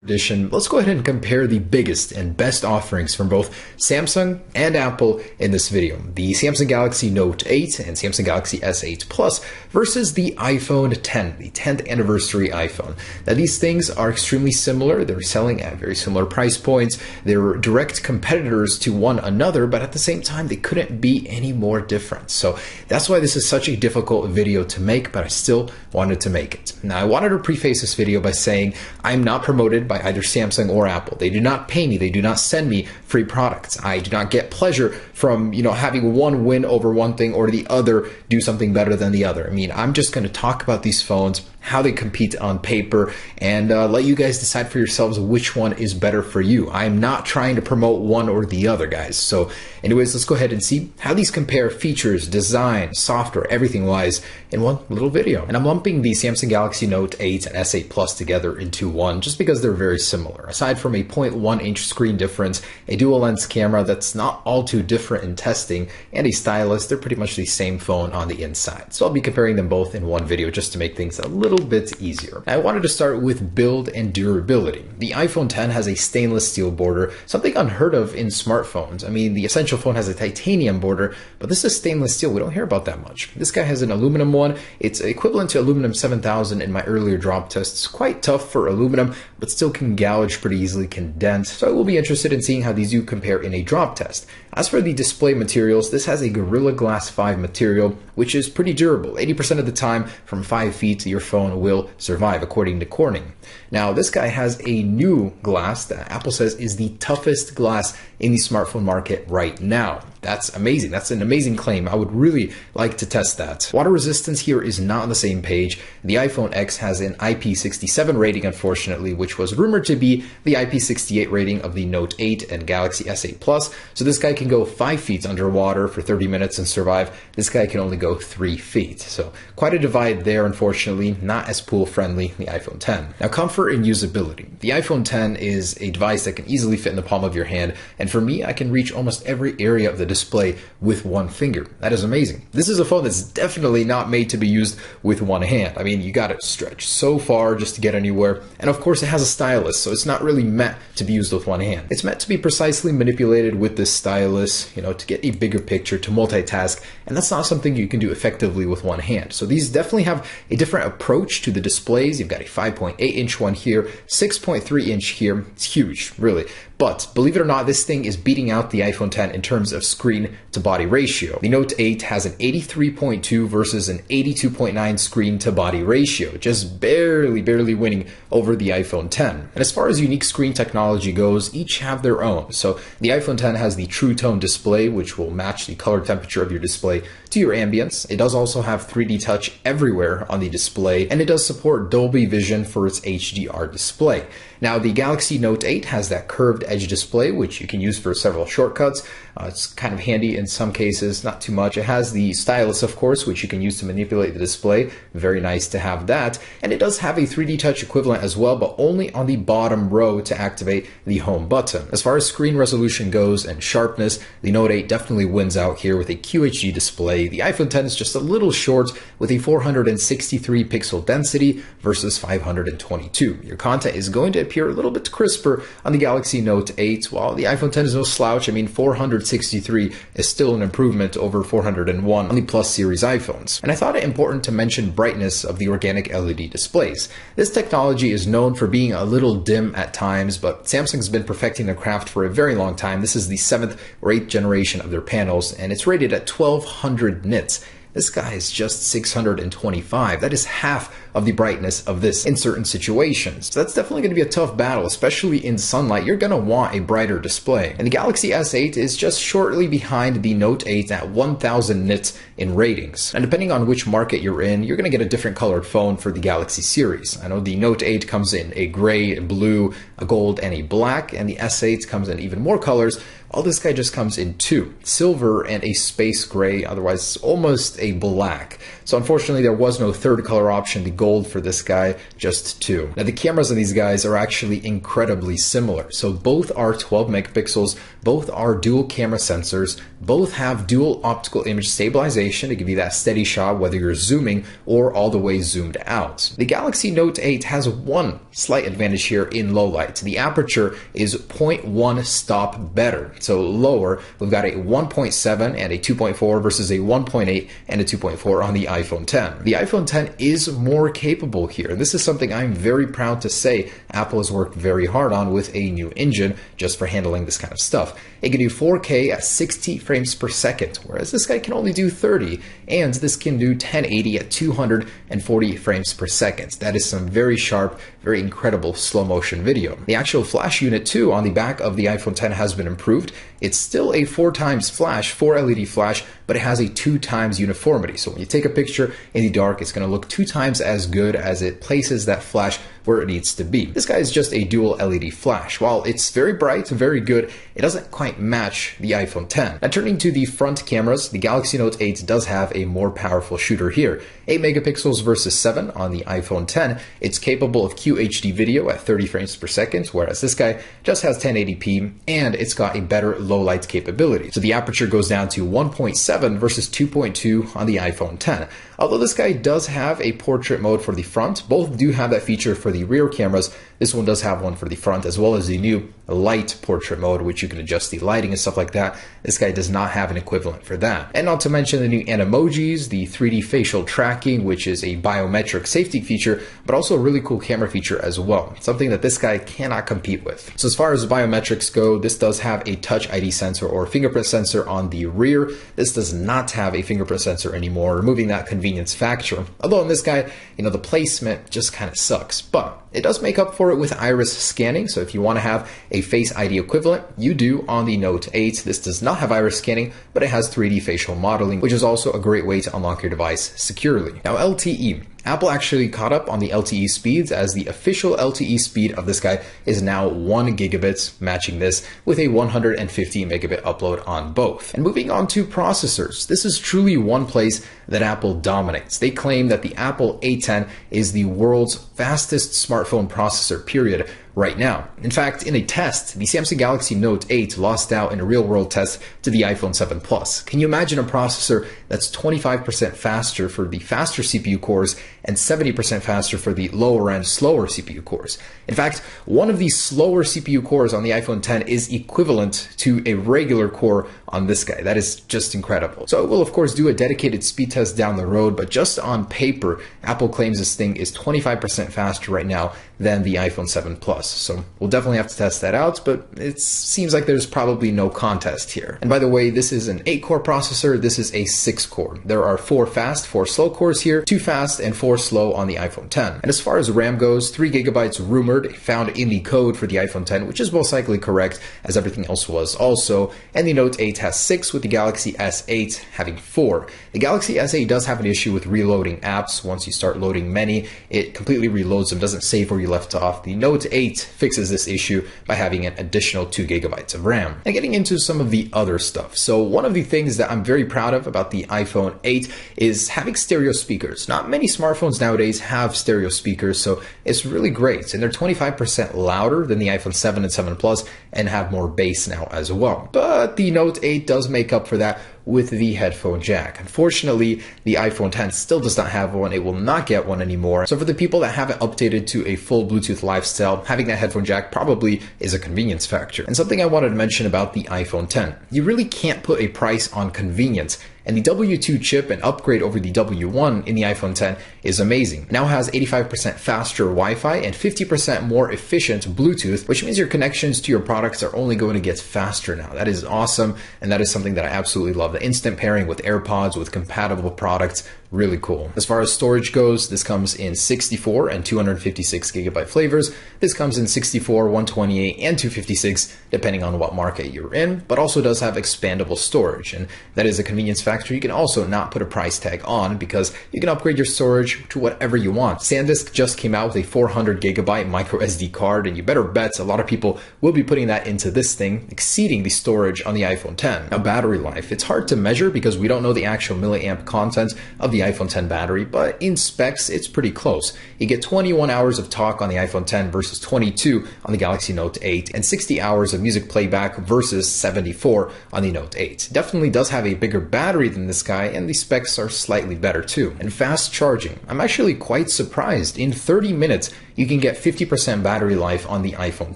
Edition, let's go ahead and compare the biggest and best offerings from both Samsung and Apple in this video. The Samsung Galaxy Note 8 and Samsung Galaxy S8 Plus versus the iPhone 10, the 10th anniversary iPhone. Now these things are extremely similar. They're selling at very similar price points. They're direct competitors to one another, but at the same time, they couldn't be any more different. So that's why this is such a difficult video to make, but I still wanted to make it. Now I wanted to preface this video by saying I'm not promoted by either Samsung or Apple. They do not pay me. They do not send me free products. I do not get pleasure from, having one win over one thing or the other do something better than the other. I mean, I'm just going to talk about these phones, how they compete on paper, and let you guys decide for yourselves which one is better for you. I'm not trying to promote one or the other, guys. So anyways, let's go ahead and see how these compare features, design, software, everything wise in one little video. And I'm lumping the Samsung Galaxy Note 8 and S8 Plus together into one just because they're very similar. Aside from a 0.1 inch screen difference, a dual lens camera that's not all too different in testing, and a stylus, they're pretty much the same phone on the inside. So I'll be comparing them both in one video just to make things a little bit easier. I wanted to start with build and durability. The iPhone 10 has a stainless steel border, something unheard of in smartphones. I mean, the Essential phone has a titanium border, but this is stainless steel. We don't hear about that much. This guy has an aluminum one. It's equivalent to aluminum 7000 in my earlier drop tests. Quite tough for aluminum, but still can gouge pretty easily, can dent. So I will be interested in seeing how these do compare in a drop test. As for the display materials, this has a Gorilla Glass 5 material, which is pretty durable. 80% of the time, from 5 feet, your phone will survive, according to Corning. Now, this guy has a new glass that Apple says is the toughest glass in the smartphone market right now. That's amazing. That's an amazing claim. I would really like to test that. Water resistance here is not on the same page. The iPhone X has an IP67 rating, unfortunately, which was rumored to be the IP68 rating of the Note 8 and Galaxy S8 Plus. So this guy can go 5 feet underwater for 30 minutes and survive. This guy can only go 3 feet. So quite a divide there, unfortunately. Not as pool friendly, the iPhone 10. Now, comfort and usability. The iPhone 10 is a device that can easily fit in the palm of your hand. And for me, I can reach almost every area of the display with one finger. That is amazing. This is a phone that's definitely not made to be used with one hand. I mean, you got to stretch so far just to get anywhere. And of course, it has a stylus, so it's not really meant to be used with one hand. It's meant to be precisely manipulated with this stylus, to get a bigger picture, to multitask, and that's not something you can do effectively with one hand. So these definitely have a different approach to the displays. You've got a 5.8 inch one here, 6.3 inch here. It's huge, really. But believe it or not, this thing is beating out the iPhone 10 in terms of screen to body ratio. The Note 8 has an 83.2 versus an 82.9 screen to body ratio, just barely winning over the iPhone 10. And as far as unique screen technology goes, each have their own. So the iPhone 10 has the True Tone display, which will match the color temperature of your display to your ambience. It does also have 3D touch everywhere on the display, and it does support Dolby Vision for its HDR display. Now, the Galaxy Note 8 has that curved edge display, which you can use for several shortcuts. It's kind of handy in some cases, not too much. It has the stylus, of course, which you can use to manipulate the display. Very nice to have that. And it does have a 3D touch equivalent as well, but only on the bottom row to activate the home button. As far as screen resolution goes and sharpness, the Note 8 definitely wins out here with a QHD display. The iPhone 10 is just a little short with a 463 pixel density versus 522. Your content is going to appear a little bit crisper on the Galaxy Note 8, while the iPhone 10 is no slouch. I mean, 463 is still an improvement over 401 on the Plus series iPhones. And I thought it important to mention brightness of the organic LED displays. This technology is known for being a little dim at times, but Samsung's been perfecting their craft for a very long time. This is the 7th or 8th generation of their panels, and it's rated at 1200 nits. This guy is just 625. That is half of the brightness of this in certain situations. So that's definitely going to be a tough battle, especially in sunlight. You're going to want a brighter display. And the Galaxy S8 is just shortly behind the Note 8 at 1000 nits in ratings. And depending on which market you're in, you're going to get a different colored phone for the Galaxy series. I know the Note 8 comes in a gray, a blue, a gold, and a black, and the S8 comes in even more colors, All this guy just comes in two, silver and a space gray, otherwise almost a black. So unfortunately there was no third color option, the gold for this guy, just two. Now the cameras on these guys are actually incredibly similar. So both are 12 megapixels, both are dual camera sensors, both have dual optical image stabilization to give you that steady shot whether you're zooming or all the way zoomed out. The Galaxy Note 8 has one slight advantage here in low light. The aperture is 0.1 stop better. So lower, we've got a 1.7 and a 2.4 versus a 1.8 and a 2.4 on the iPhone 10. The iPhone 10 is more capable here. This is something I'm very proud to say Apple has worked very hard on with a new engine just for handling this kind of stuff. It can do 4K at 60 frames per second, whereas this guy can only do 30, and this can do 1080 at 240 frames per second. That is some very sharp, very incredible slow motion video. The actual flash unit too on the back of the iPhone 10 has been improved. It's still a 4x flash, 4 LED flash, but it has a 2x uniformity. So when you take a picture in the dark, it's going to look 2x as good as it places that flash where it needs to be. This guy is just a dual LED flash. While it's very bright, very good, it doesn't quite match the iPhone 10. Now turning to the front cameras, the Galaxy Note 8 does have a more powerful shooter here. 8 megapixels versus 7 on the iPhone 10. It's capable of QHD video at 30 frames per second, whereas this guy just has 1080p, and it's got a better low light capability. So the aperture goes down to 1.7 versus 2.2 on the iPhone 10. Although this guy does have a portrait mode for the front, both do have that feature for the rear cameras. This one does have one for the front, as well as the new light portrait mode, which you can adjust the lighting and stuff like that. This guy does not have an equivalent for that. And not to mention the new Animojis, the 3D facial tracking, which is a biometric safety feature, but also a really cool camera feature as well. Something that this guy cannot compete with. So as far as biometrics go, this does have a Touch ID sensor or fingerprint sensor on the rear. This does not have a fingerprint sensor anymore, removing that convenience factor. Although in this guy, the placement just kind of sucks, but it does make up for it with iris scanning. So if you want to have a Face ID equivalent, you do on the Note 8. This does not have iris scanning, but it has 3D facial modeling, which is also a great way to unlock your device securely. Now LTE. Apple actually caught up on the LTE speeds, as the official LTE speed of this guy is now 1 gigabit, matching this with a 150 megabit upload on both. And moving on to processors, this is truly one place that Apple dominates. They claim that the Apple A10 is the world's fastest smartphone processor, period, right now. In fact, in a test, the Samsung Galaxy Note 8 lost out in a real-world test to the iPhone 7 Plus. Can you imagine a processor that's 25% faster for the faster CPU cores and 70% faster for the lower-end, slower CPU cores? In fact, one of these slower CPU cores on the iPhone 10 is equivalent to a regular core on this guy. That is just incredible. So it will, of course, do a dedicated speed test down the road, but just on paper, Apple claims this thing is 25% faster right now than the iPhone 7 Plus. So we'll definitely have to test that out, but it seems like there's probably no contest here. And by the way, this is an 8-core processor. This is a 6-core. There are 4 fast, 4 slow cores here, 2 fast and 4 slow on the iPhone 10. And as far as RAM goes, 3 gigabytes rumored, found in the code for the iPhone 10, which is most likely correct, as everything else was also. And the Note 8 has 6, with the Galaxy S8 having 4. The Galaxy S8 does have an issue with reloading apps. Once you start loading many, it completely reloads them, doesn't save where you left off. The Note 8 fixes this issue by having an additional 2 gigabytes of RAM. And getting into some of the other stuff. So one of the things that I'm very proud of about the iPhone 8 is having stereo speakers. Not many smartphones nowadays have stereo speakers, so it's really great. And they're 25% louder than the iPhone 7 and 7 Plus and have more bass now as well. But the Note 8 does make up for that with the headphone jack. Unfortunately, the iPhone 10 still does not have one. It will not get one anymore. So for the people that haven't updated to a full Bluetooth lifestyle, having that headphone jack probably is a convenience factor. And something I wanted to mention about the iPhone 10, you really can't put a price on convenience. And the W2 chip and upgrade over the W1 in the iPhone 10 is amazing. It now has 85% faster Wi-Fi and 50% more efficient Bluetooth, which means your connections to your products are only going to get faster now. That is awesome, and that is something that I absolutely love. The instant pairing with AirPods, with compatible products, really cool. As far as storage goes, this comes in 64 and 256 gigabyte flavors. This comes in 64, 128, and 256, depending on what market you're in, but also does have expandable storage, and that is a convenience factor factor, you can also not put a price tag on because you can upgrade your storage to whatever you want. SanDisk just came out with a 400 gigabyte micro SD card, and you better bet a lot of people will be putting that into this thing, exceeding the storage on the iPhone 10. Now, battery life, it's hard to measure because we don't know the actual milliamp content of the iPhone 10 battery, but in specs, it's pretty close. You get 21 hours of talk on the iPhone 10 versus 22 on the Galaxy Note 8, and 60 hours of music playback versus 74 on the Note 8. Definitely does have a bigger battery than this guy, and the specs are slightly better too. And fast charging, I'm actually quite surprised. In 30 minutes, you can get 50% battery life on the iPhone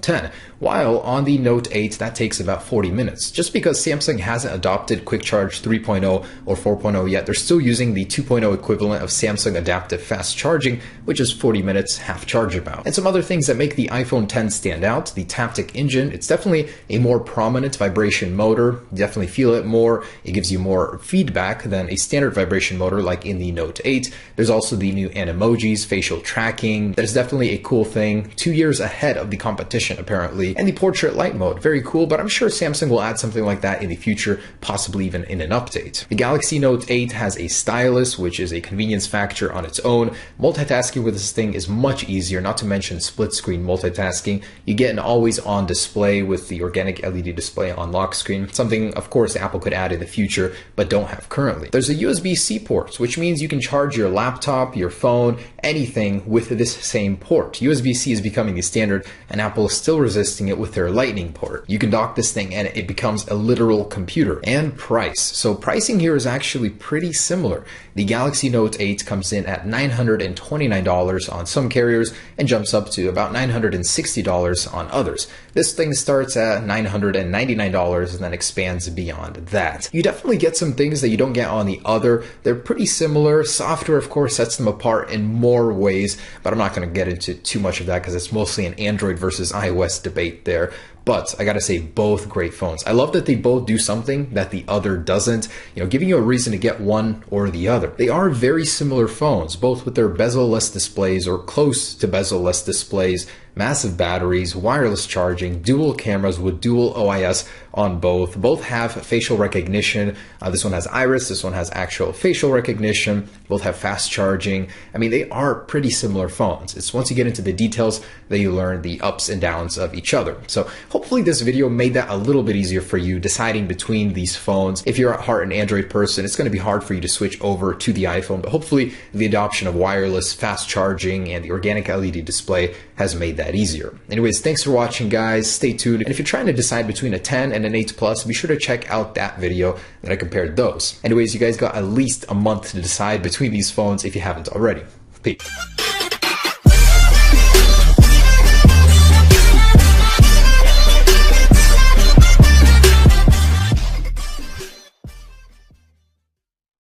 10, while on the Note 8, that takes about 40 minutes. Just because Samsung hasn't adopted Quick Charge 3.0 or 4.0 yet, they're still using the 2.0 equivalent of Samsung Adaptive Fast Charging, which is 40 minutes half charge about. And some other things that make the iPhone 10 stand out, the Taptic engine, it's definitely a more prominent vibration motor. You definitely feel it more. It gives you more feedback than a standard vibration motor like in the Note 8. There's also the new Animojis, facial tracking. There's definitely a cool thing, 2 years ahead of the competition apparently. And the portrait light mode, very cool, but I'm sure Samsung will add something like that in the future, possibly even in an update. The Galaxy Note 8 has a stylus, which is a convenience factor on its own. Multitasking with this thing is much easier, not to mention split screen multitasking. You get an always on display with the organic LED display on lock screen, something of course Apple could add in the future, but don't have currently. There's a USB-C port, which means you can charge your laptop, your phone, anything with this same port. USB-C is becoming the standard, and Apple is still resisting it with their Lightning port. You can dock this thing and it becomes a literal computer. And price. So pricing here is actually pretty similar. The Galaxy Note 8 comes in at $929 on some carriers and jumps up to about $960 on others. This thing starts at $999 and then expands beyond that. You definitely get some things that you don't get on the other. They're pretty similar. Software, of course, sets them apart in more ways, but I'm not going to get into too much of that because it's mostly an Android versus iOS debate there. But I gotta say, both great phones. I love that they both do something that the other doesn't, giving you a reason to get one or the other. They are very similar phones, both with their bezel-less displays or close to bezel-less displays, massive batteries, wireless charging, dual cameras with dual OIS on both. Both have facial recognition. This one has iris, this one has actual facial recognition. Both have fast charging. I mean, they are pretty similar phones. It's once you get into the details that you learn the ups and downs of each other. So hopefully this video made that a little bit easier for you deciding between these phones. If you're at heart an Android person, it's going to be hard for you to switch over to the iPhone, but hopefully the adoption of wireless, fast charging, and the organic LED display has made that easier. Anyways, thanks for watching, guys. Stay tuned. And if you're trying to decide between a 10 and an 8 Plus, be sure to check out that video that I compared those. Anyways, you guys got at least a month to decide between these phones if you haven't already. Peace.